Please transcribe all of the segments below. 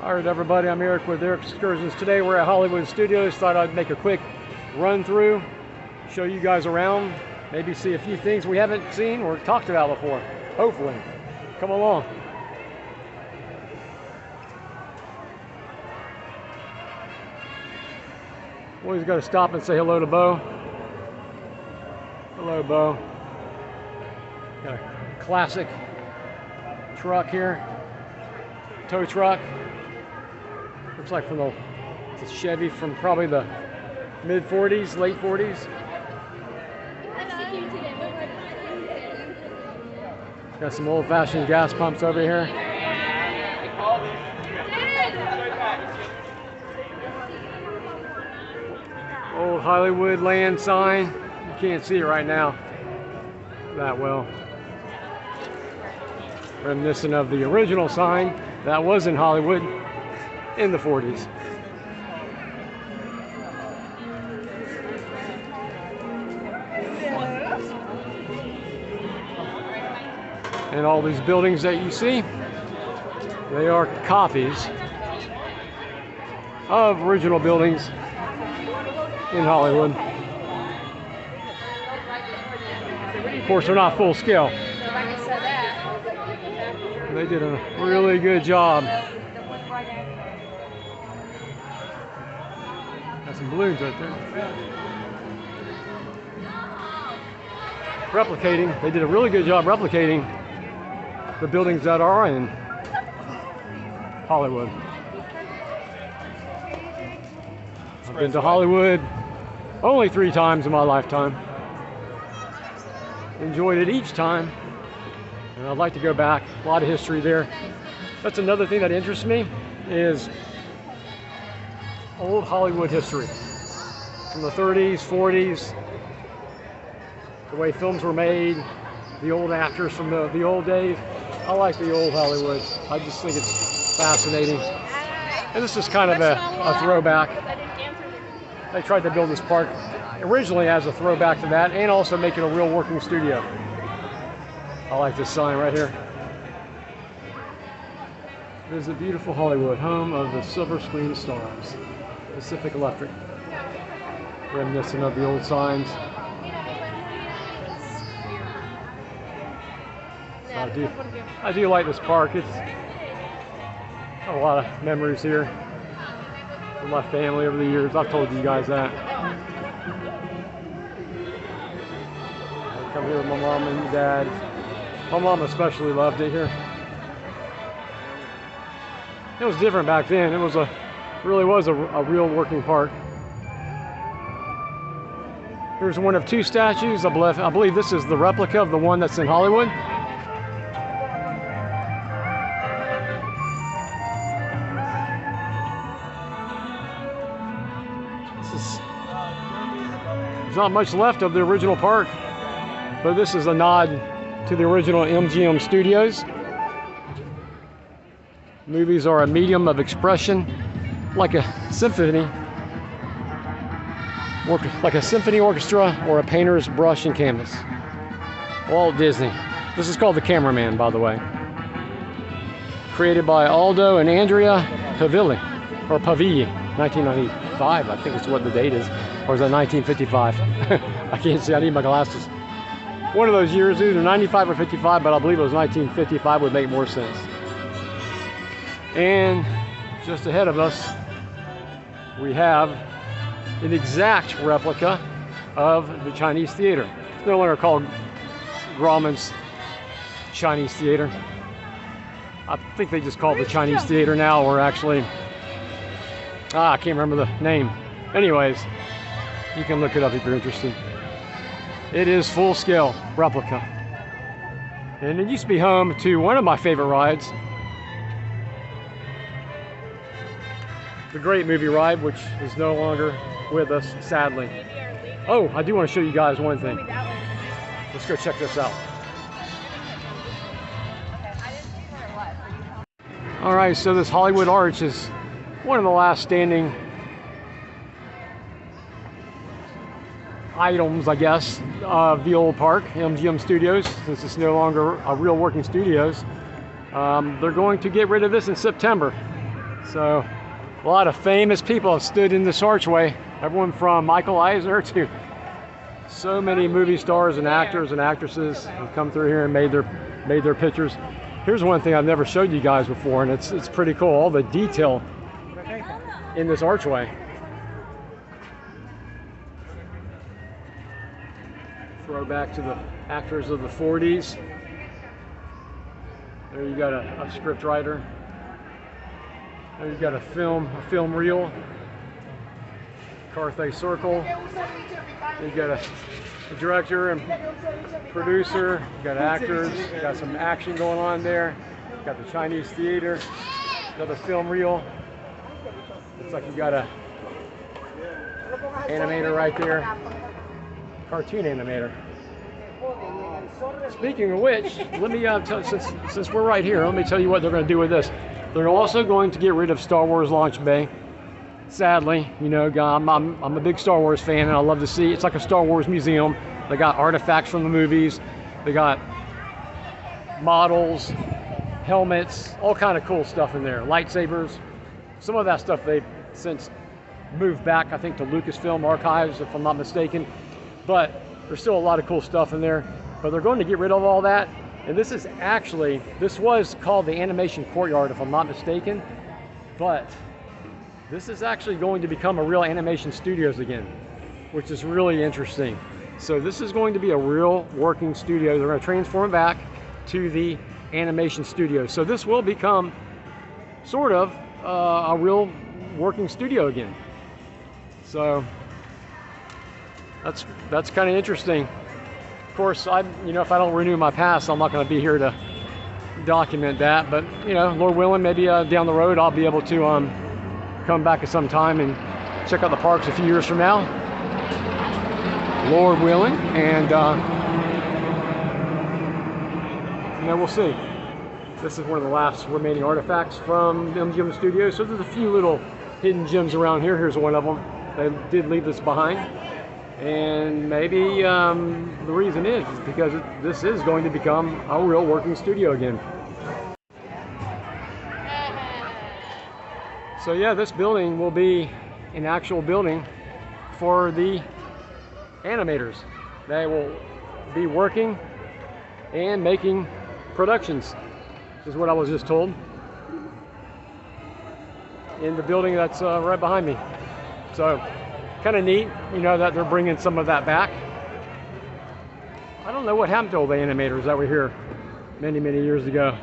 All right, everybody, I'm Eric with Eric Excursions. Today we're at Hollywood Studios. Thought I'd make a quick run through, show you guys around, maybe see a few things we haven't seen or talked about before, hopefully. Come along. Always got to stop and say hello to Bo. Hello, Bo. Got a classic truck here, tow truck. Looks like from it's a Chevy from probably the mid 40s, late 40s. Got some old-fashioned gas pumps over here. Old Hollywood land sign. You can't see it right now that well. Reminiscent of the original sign that was in Hollywood in the 40s. And all these buildings that you see, they are copies of original buildings in Hollywood. Of course, they're not full scale. They did a really good job. Got some balloons right there. Replicating, they did a really good job replicating the buildings that are in Hollywood. I've been to Hollywood only 3 times in my lifetime. Enjoyed it each time, and I'd like to go back. A lot of history there. That's another thing that interests me, is old Hollywood history from the 30s, 40s, the way films were made, the old actors from the old days. I like the old Hollywood. I just think it's fascinating. And this is kind of a throwback. They tried to build this park originally as a throwback to that, and also make it a real working studio. I like this sign right here. Visit beautiful Hollywood, home of the silver screen stars. Pacific Electric. Reminiscent of the old signs. I do like this park. It's got a lot of memories here with my family over the years. I've told you guys that. I come here with my mom and dad. My mom especially loved it here. It was different back then. It was really was a real working park. Here's one of 2 statues. I believe this is the replica of the one that's in Hollywood. There's not much left of the original park, but this is a nod to the original MGM Studios. Movies are a medium of expression, like a symphony, orchestra, or a painter's brush and canvas. Walt Disney. This is called The Cameraman, by the way. Created by Aldo and Andrea Pavilli, 1995, I think is what the date is. Or is that 1955? I can't see, I need my glasses. One of those years, either 95 or 55, but I believe it was 1955 would make more sense. And just ahead of us, we have an exact replica of the Chinese Theater. It's no longer called Grauman's Chinese Theater. I think they just call it the Chinese Theater now, or actually, I can't remember the name. Anyways, you can look it up if you're interested. It is full-scale replica. And it used to be home to one of my favorite rides, the Great Movie Ride, which is no longer with us, sadly. Oh, I do want to show you guys one thing. Let's go check this out. All right, so this Hollywood Arch is one of the last standing items, I guess, of the old park, MGM Studios, since it's no longer a real working studios. They're going to get rid of this in September. So a lot of famous people have stood in this archway. Everyone from Michael Eisner to so many movie stars and actors and actresses have come through here and made their pictures. Here's one thing I've never showed you guys before, and it's pretty cool. All the detail in this archway. Throwback to the actors of the 40s. There you got a script writer. There you got a film reel. Carthay Circle. You got a director and producer. You got actors. You got some action going on there. You got the Chinese theater. Another film reel. Looks like you got a animator right there. Cartoon animator. Speaking of which, let me since we're right here, let me tell you what they're going to do with this. They're also going to get rid of Star Wars Launch Bay. Sadly, you know, I'm a big Star Wars fan, and I love to see. It's like a Star Wars museum. They got artifacts from the movies. They got models, helmets, all kind of cool stuff in there. Lightsabers. Some of that stuff they've since moved back, I think, to Lucasfilm Archives, if I'm not mistaken. But there's still a lot of cool stuff in there. But they're going to get rid of all that. And this was called the Animation Courtyard, if I'm not mistaken. But this is actually going to become a real animation studios again, which is really interesting. So this is going to be a real working studio. They're going to transform it back to the animation studio. So this will become sort of a real working studio again. So that's kind of interesting. Of course, if I don't renew my pass, I'm not going to be here to document that. But Lord willing, maybe down the road I'll be able to come back at some time and check out the parks a few years from now. Lord willing, and we'll see. This is one of the last remaining artifacts from MGM Studios. So there's a few little hidden gems around here. Here's one of them. They did leave this behind. And maybe the reason is because this is going to become a real working studio again. So yeah, this building will be an actual building for the animators. They will be working and making productions, is what I was just told, in the building that's right behind me. So kind of neat, that they're bringing some of that back. I don't know what happened to all the animators that were here many years ago.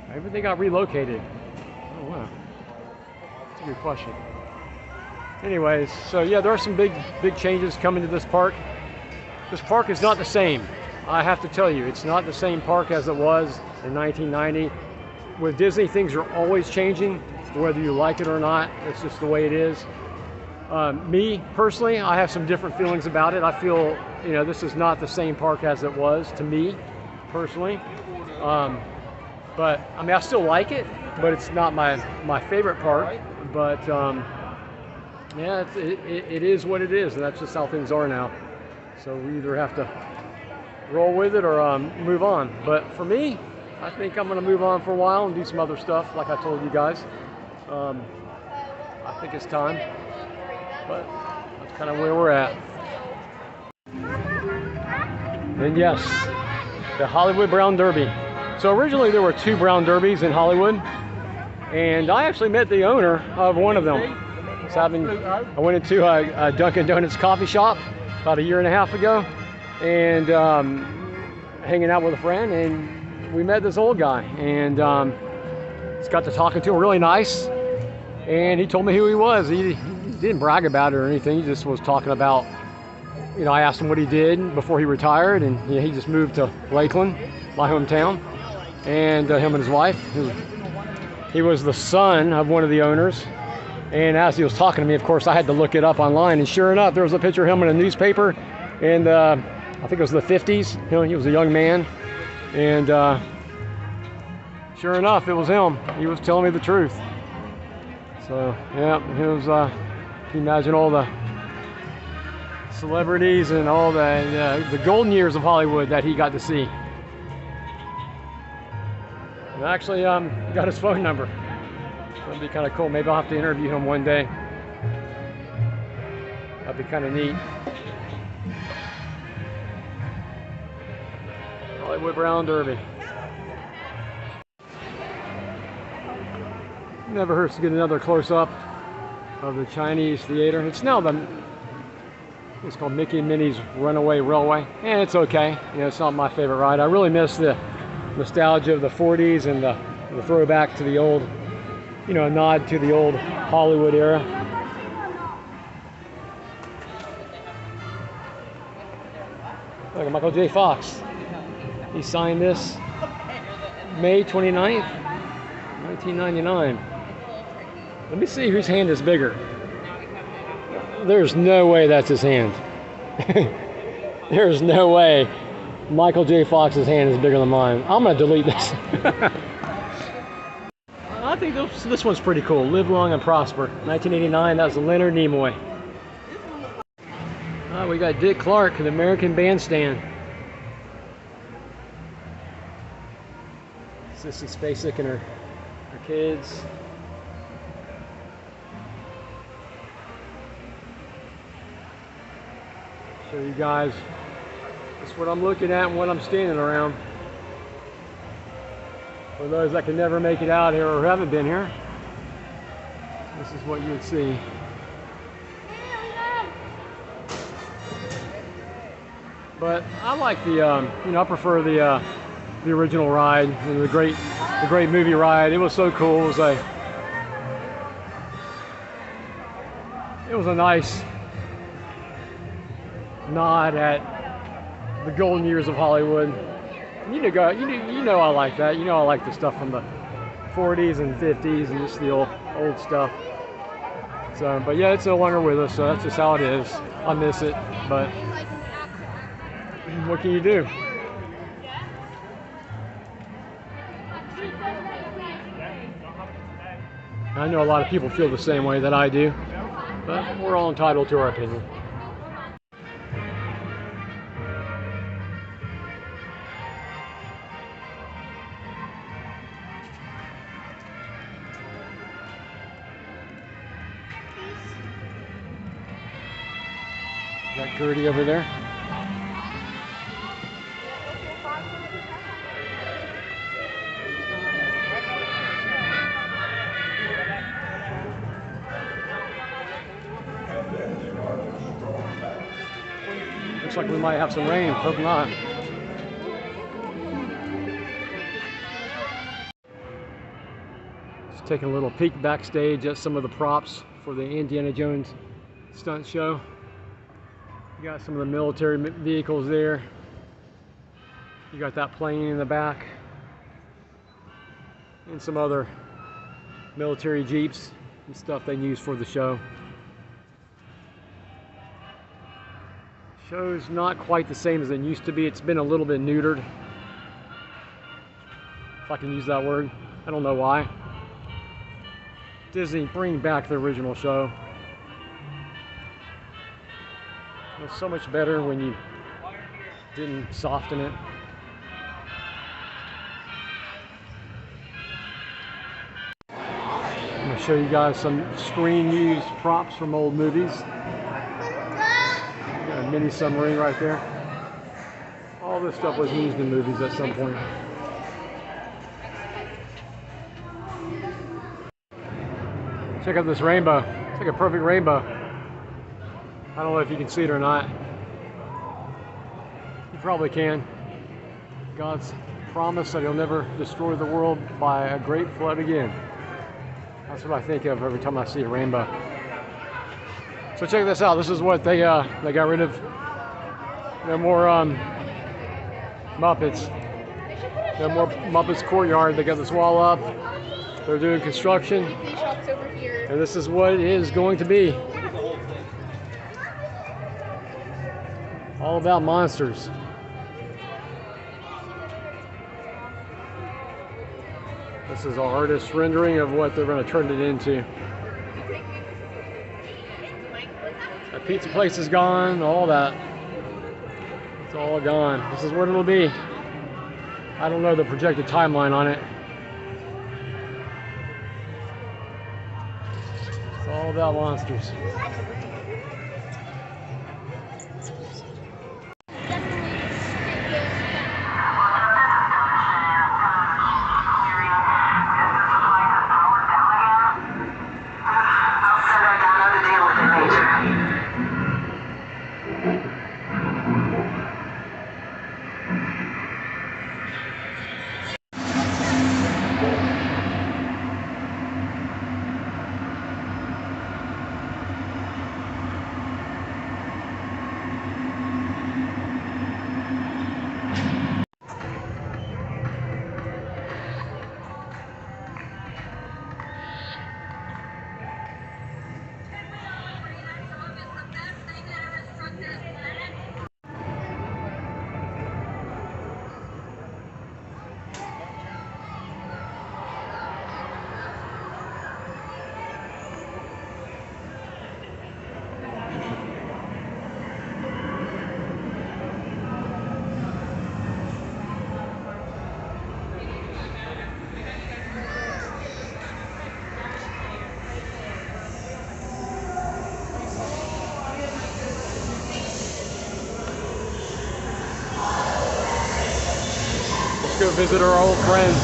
Maybe they got relocated. Oh wow, that's a good question. Anyways, so yeah, there are some big changes coming to this park. This park is not the same. I have to tell you, it's not the same park as it was in 1990. With Disney, things are always changing, whether you like it or not. It's just the way it is. Me personally, I have some different feelings about it. I feel, this is not the same park as it was to me personally. But I still like it, but it's not my favorite park. But yeah, it is what it is, and that's just how things are now. So we either have to roll with it or move on. But for me, I think I'm going to move on for a while and do some other stuff, like I told you guys. I think it's time. But that's kind of where we're at. And yes, the Hollywood Brown Derby. So originally there were 2 Brown Derbies in Hollywood, and I actually met the owner of one of them. I went into a Dunkin' Donuts coffee shop about 1.5 years ago, and hanging out with a friend, and we met this old guy, and just got to talking to him, really nice, and he told me who he was. He didn't brag about it or anything. He just was talking about, I asked him what he did before he retired, and he just moved to Lakeland, my hometown, and him and his wife. He was the son of one of the owners, and as he was talking to me, of course, I had to look it up online, and sure enough, there was a picture of him in a newspaper, and I think it was the 50s. He was a young man, and sure enough, it was him. He was telling me the truth. So yeah, it was. Can you imagine all the celebrities and all the golden years of Hollywood that he got to see? And I actually got his phone number. That'd be kind of cool. Maybe I'll have to interview him one day. That'd be kind of neat. Hollywood Brown Derby. Never hurts to get another close-up of the Chinese Theater. It's called Mickey and Minnie's Runaway Railway, and it's okay. You know, it's not my favorite ride. I really miss the nostalgia of the 40s and the throwback to the old, you know, a nod to the old Hollywood era. Look at Michael J. Fox. He signed this May 29th, 1999. Let me see whose hand is bigger. There's no way that's his hand. There's no way Michael J. Fox's hand is bigger than mine. I'm going to delete this. I think this one's pretty cool. Live Long and Prosper. 1989, that was Leonard Nimoy. We got Dick Clark, the American Bandstand. Sissy Spacek and her kids. Show you guys just what I'm looking at and what I'm standing around. For those that can never make it out here or haven't been here, this is what you would see. But I like the, you know, I prefer the original ride, and the great movie ride. It was so cool. It was a nice nod at the golden years of Hollywood. You know I like that. You know I like the stuff from the 40s and 50s and just the old stuff. So, but yeah, it's no longer with us, so that's just how it is. I miss it, but what can you do? I know a lot of people feel the same way that I do, but we're all entitled to our opinion. Got Gertie over there. Looks like we might have some rain. Hope not. Just taking a little peek backstage at some of the props for the Indiana Jones stunt show. You got some of the military vehicles there. You got that plane in the back. And some other military jeeps and stuff they use for the show. Show's not quite the same as it used to be. It's been a little bit neutered, if I can use that word. I don't know why. Disney, bring back the original show. It was so much better when you didn't soften it. I'm going to show you guys some screen-used props from old movies. Got a mini submarine right there. All this stuff was used in movies at some point. Check out this rainbow. It's like a perfect rainbow. I don't know if you can see it or not. You probably can. God's promise that He'll never destroy the world by a great flood again. That's what I think of every time I see a rainbow. So check this out. This is what they got rid of. No more Muppets. No more Muppets Courtyard. They got this wall up. They're doing construction. And this is what it is going to be. All about monsters. This is an artist's rendering of what they're going to turn it into. The pizza place is gone, all that. It's all gone. This is what it'll be. I don't know the projected timeline on it. All about monsters. Let's go visit our old friends.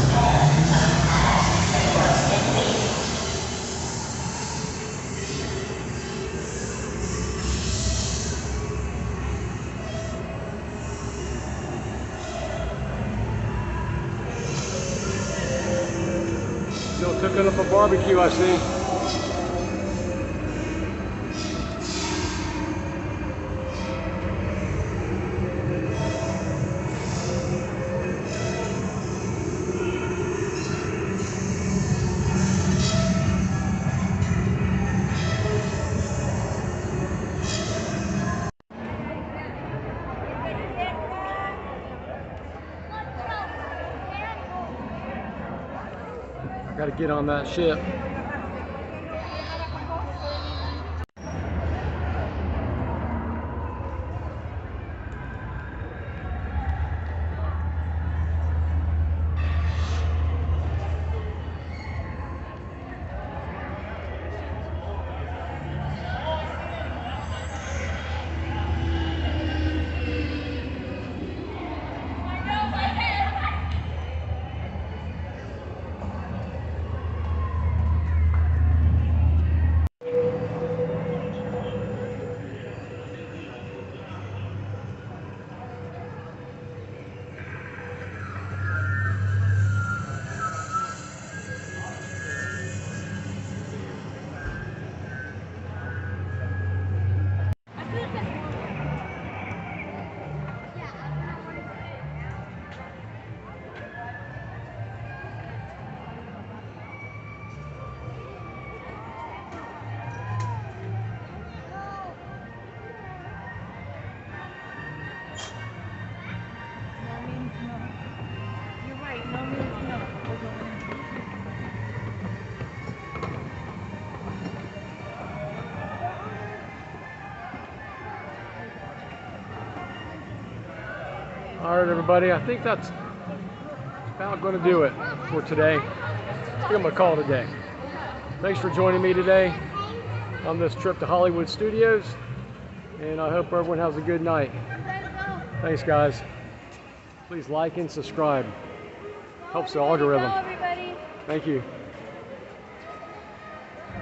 Still cooking up a barbecue, I see. Got to get on that ship. All right, everybody, I think that's about going to do it for today. I think I'm going to call it a day. Thanks for joining me today on this trip to Hollywood Studios, and I hope everyone has a good night. Thanks, guys. Please like and subscribe. Helps the algorithm. Thank you.